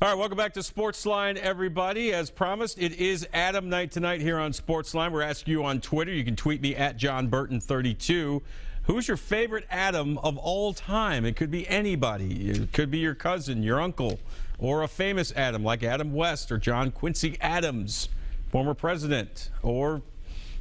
All right, welcome back to SportsLine, everybody. As promised, it is Adam night tonight here on SportsLine. We're asking you on Twitter. You can tweet me at JohnBurton32. Who's your favorite Adam of all time? It could be anybody. It could be your cousin, your uncle, or a famous Adam like Adam West or John Quincy Adams, former president, or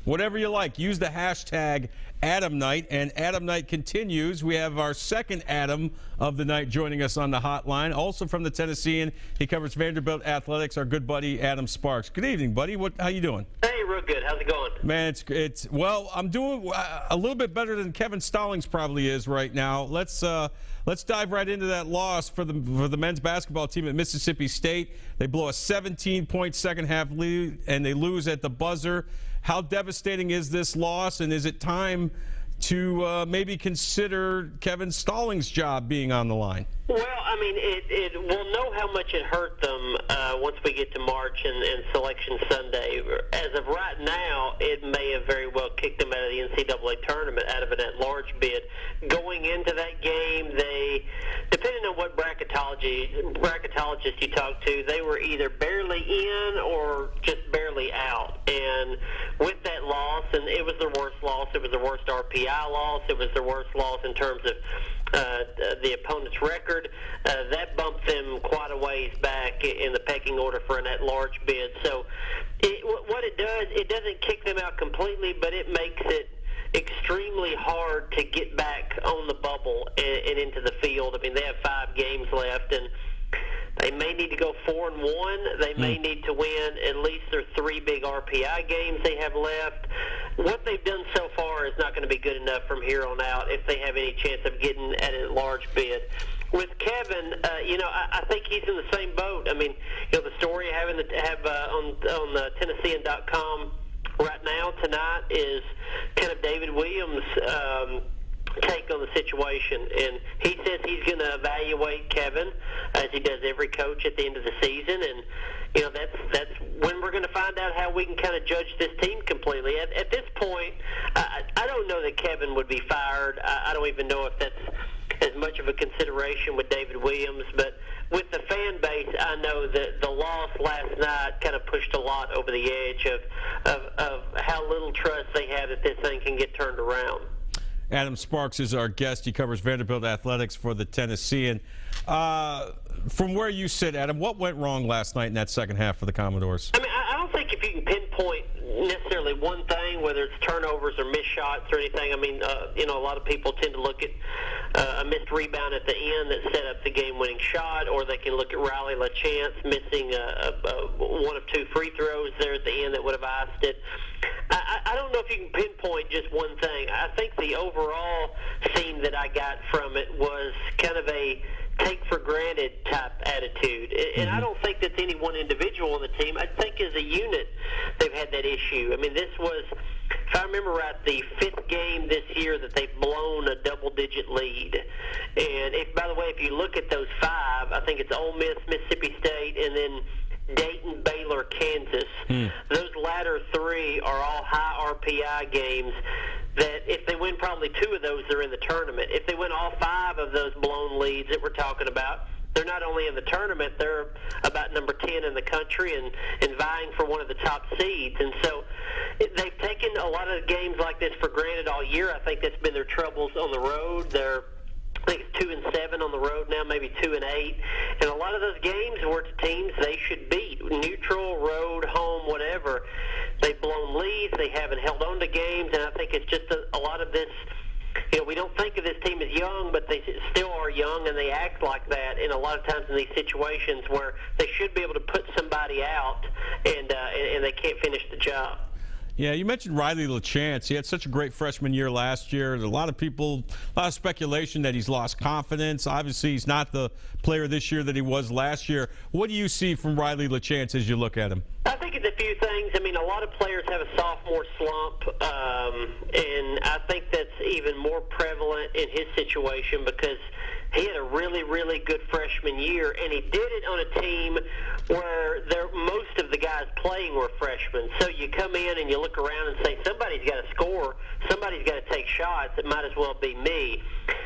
whatever you like. Use the hashtag Adam Night, and Adam Night continues. We have our second Adam of the night joining us on the hotline, also from the Tennessean. He covers Vanderbilt athletics, our good buddy Adam Sparks. Good evening, buddy. How you doing? Hey, real good. How's it going? Man, it's well, I'm doing a little bit better than Kevin Stallings probably is right now. Let's dive right into that loss for the men's basketball team at Mississippi State. They blow a 17-point second-half lead, and they lose at the buzzer. How devastating is this loss, and is it time to maybe consider Kevin Stallings' job being on the line? Well, I mean, we'll know how much it hurt them once we get to March and Selection Sunday. As of right now, it may have very well kicked them out of the NCAA tournament, out of an at-large bid. Going into that game, depending on what bracketologist you talk to, they were either barely in or just barely out. And with that loss, and it was their worst loss, it was their worst RPI loss, it was their worst loss in terms of the opponent's record. That bumped them quite a ways back in the pecking order for an at-large bid. So what it does, it doesn't kick them out completely, but it makes it extremely hard to get back on the bubble and into the field. I mean, they have 5 games left, and they may need to go 4-1. They may need to win at least their 3 big RPI games they have left. What they've done so far is not going to be good enough from here on out if they have any chance of getting at a large bid. With Kevin, I think he's in the same boat. I mean, the story having to have on the Tennessean.com right now tonight is kind of David Williams' take on the situation, and he says he's going to evaluate Kevin as he does every coach at the end of the season, and that's when we're going to find out how we can kind of judge this team completely. At this point, I don't know that Kevin would be fired. I don't even know if that's as much of a consideration with David Williams, but with the fan base, I know that the loss last night kind of pushed a lot over the edge of how little trust they have that this thing can get turned around. Adam Sparks is our guest. He covers Vanderbilt athletics for the Tennessean. From where you sit, Adam, what went wrong last night in that second half for the Commodores? I mean, I don't think if you can pinpoint necessarily one thing, whether it's turnovers or missed shots or anything. I mean, a lot of people tend to look at a missed rebound at the end that set up the game-winning shot, or they can look at LaChance missing one of 2 free throws there at the end that would have iced it. I don't know if you can pinpoint just one thing. I think the overall theme that I got from it was kind of a take-for-granted type attitude. And I don't think that's any one individual on the team. I think as a unit they've had that issue. I mean, this was, if I remember right, the 5th game this year that they've blown a double-digit lead. And by the way, if you look at those 5, I think it's Ole Miss, Mississippi State, and then Dayton, Baylor, Kansas. Those latter 3 are all high RPI games that if they win probably 2 of those, they're in the tournament. If they win all 5 of those blown leads that we're talking about, they're not only in the tournament, they're about number 10 in the country and vying for one of the top seeds. And so they've taken a lot of games like this for granted all year. I think that's been their troubles on the road. I think it's 2-7 on the road now, maybe 2-8, and a lot of those games were to teams they should beat, neutral, road, home, whatever. They've blown leads, they haven't held on to games, and I think it's just a lot of this. We don't think of this team as young, but they still are young, and they act like that. And a lot of times in these situations where they should be able to put somebody out, and they can't finish the job. Yeah, you mentioned Riley LaChance. He had such a great freshman year last year. There's a lot of speculation that he's lost confidence. Obviously, he's not the player this year that he was last year. What do you see from Riley LaChance as you look at him? I think it's a few things. I mean, a lot of players have a sophomore slump, and I think that's even more prevalent in his situation because he had a really, really good freshman year, and he did it on a team where most of the guys guys playing were freshmen. So you come in and you look around and say, somebody's got to score, somebody's got to take shots. It might as well be me.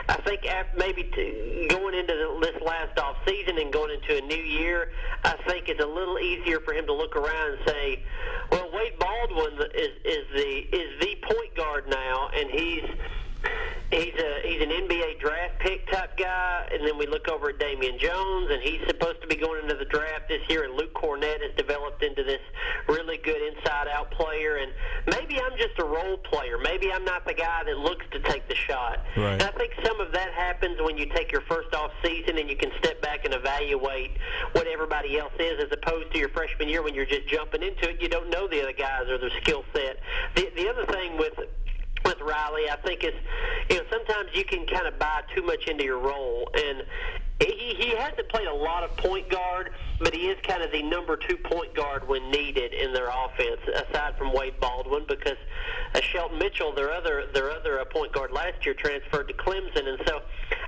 I think maybe going into this last off season and going into a new year, I think it's a little easier for him to look around and say, well, Wade Baldwin is the point guard now, and he's an NBA draft pick type guy, and then we look over at Damian Jones, and he's supposed to be going into the draft this year, and Luke Cornett has developed into this really good inside-out player, and maybe I'm just a role player. Maybe I'm not the guy that looks to take the shot. Right. And I think some of that happens when you take your first off season and you can step back and evaluate what everybody else is, as opposed to your freshman year when you're just jumping into it. You don't know the other guys or their skill set. The other thing with Riley, I think, is, sometimes you can kind of buy too much into your role, and he hasn't played a lot of point guard, but he is kind of the number 2 point guard when needed in their offense, aside from Wade Baldwin, because Shelton Mitchell, their other point guard last year, transferred to Clemson. And so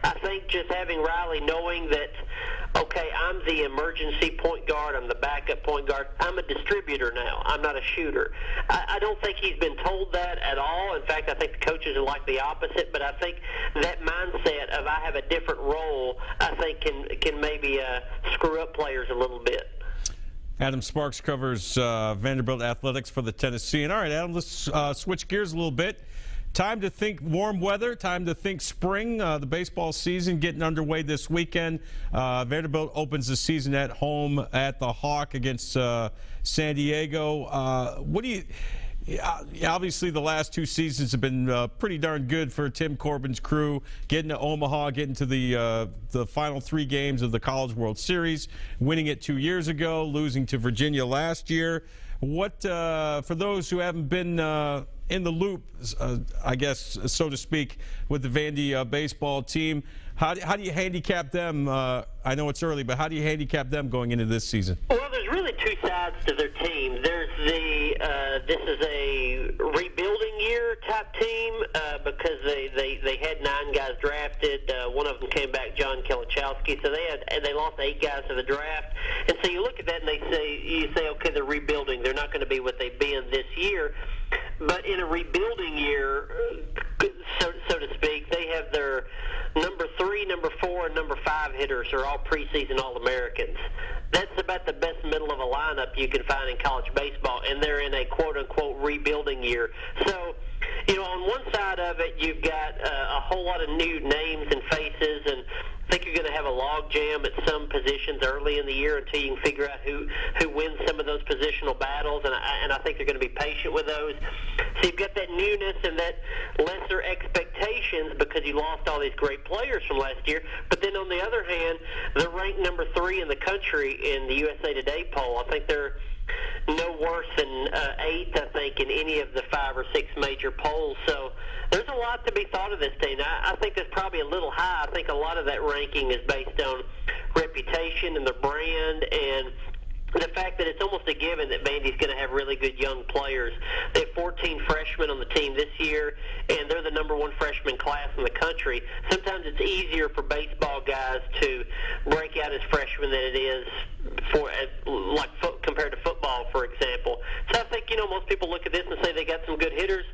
I think just having Riley knowing that, okay, I'm the emergency point guard, I'm the backup point guard, I'm a distributor now, I'm not a shooter. I don't think he's been told that at all. In fact, I think the coaches are like the opposite, but I think that mindset of I have a different role, I think can maybe screw up players a little bit. Adam Sparks covers Vanderbilt athletics for the Tennessean. All right, Adam, let's switch gears a little bit. Time to think warm weather, time to think spring. The baseball season getting underway this weekend. Vanderbilt opens the season at home at the Hawk against San Diego. What do you... Obviously, the last 2 seasons have been pretty darn good for Tim Corbin's crew, getting to Omaha, getting to the final 3 games of the College World Series, winning it 2 years ago, losing to Virginia last year. What, for those who haven't been in the loop, I guess, so to speak, with the Vandy baseball team, how do you handicap them? I know it's early, but how do you handicap them going into this season? Well, there's really 2 sides to their team. There's this is a rebuilding year type team because they had 9 guys drafted. One of them came back, John Kilichowski. So they lost 8 guys to the draft. And so you look at that and you say, okay, they're rebuilding. They're not going to be what they've been this year. But in a rebuilding year, so to speak, they have their number 3, number 4, and number 5 hitters are all preseason All-Americans. That's about the best middle of a lineup you can find in college baseball, and they're in a quote-unquote rebuilding year. So, on one side of it, you've got a whole lot of new names and faces, and I think you're going to have a log jam at some positions early in the year until you can figure out who wins some of those positional battles, and I think they're going to be patient with those. So you've got that newness and that lesser expectations because you lost all these great players from last year. But then on the other hand, they're ranked number 3 in the country in the USA Today poll. I think they're no worse than 8th, I think, in any of the 5 or 6 major polls. So there's a lot to be thought of this team. I think that's probably a little high. I think a lot of that ranking is based on reputation and the brand and the fact that it's almost a given that Vandy's going to have really good young players. They have 14 freshmen on the team this year, and they're the number 1 freshman class in the country. Sometimes it's easier for baseball guys to break out as freshmen than it is for compared to football, for example. So I think most people look at this and say they got some good hitters.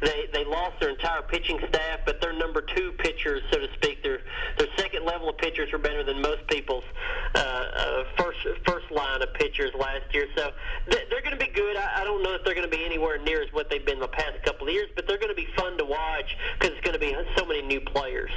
They lost their entire pitching staff, but their number 2 pitchers, so to speak, their second level of pitchers are better than most people's first line of pitchers last year. So they're going to be good. I don't know if they're going to be anywhere near as what they've been the past couple of years, but they're going to be fun to watch because it's going to be so many new players.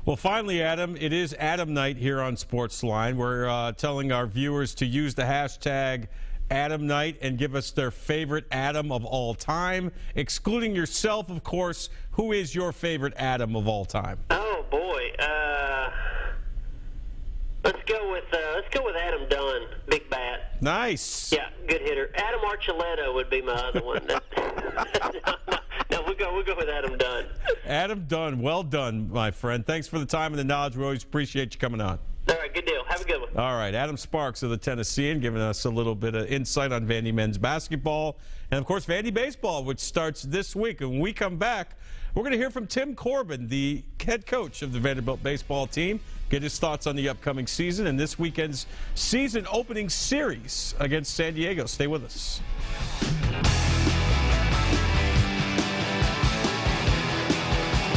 Well, finally, Adam, it is Adam night here on SportsLine. We're telling our viewers to use the hashtag Adam Night and give us their favorite Adam of all time, excluding yourself, of course. Who is your favorite Adam of all time? Oh boy, let's go with Adam Dunn, big bat. Nice. Yeah, good hitter. Adam Archuleta would be my other one. No, we'll go with Adam Dunn. Adam Dunn, well done, my friend. Thanks for the time and the knowledge. We always appreciate you coming on. All right. right, good deal. Have a good one. All right, Adam Sparks of the Tennessean giving us a little bit of insight on Vandy men's basketball. And, of course, Vandy baseball, which starts this week. And when we come back, we're going to hear from Tim Corbin, the head coach of the Vanderbilt baseball team, get his thoughts on the upcoming season and this weekend's season opening series against San Diego. Stay with us.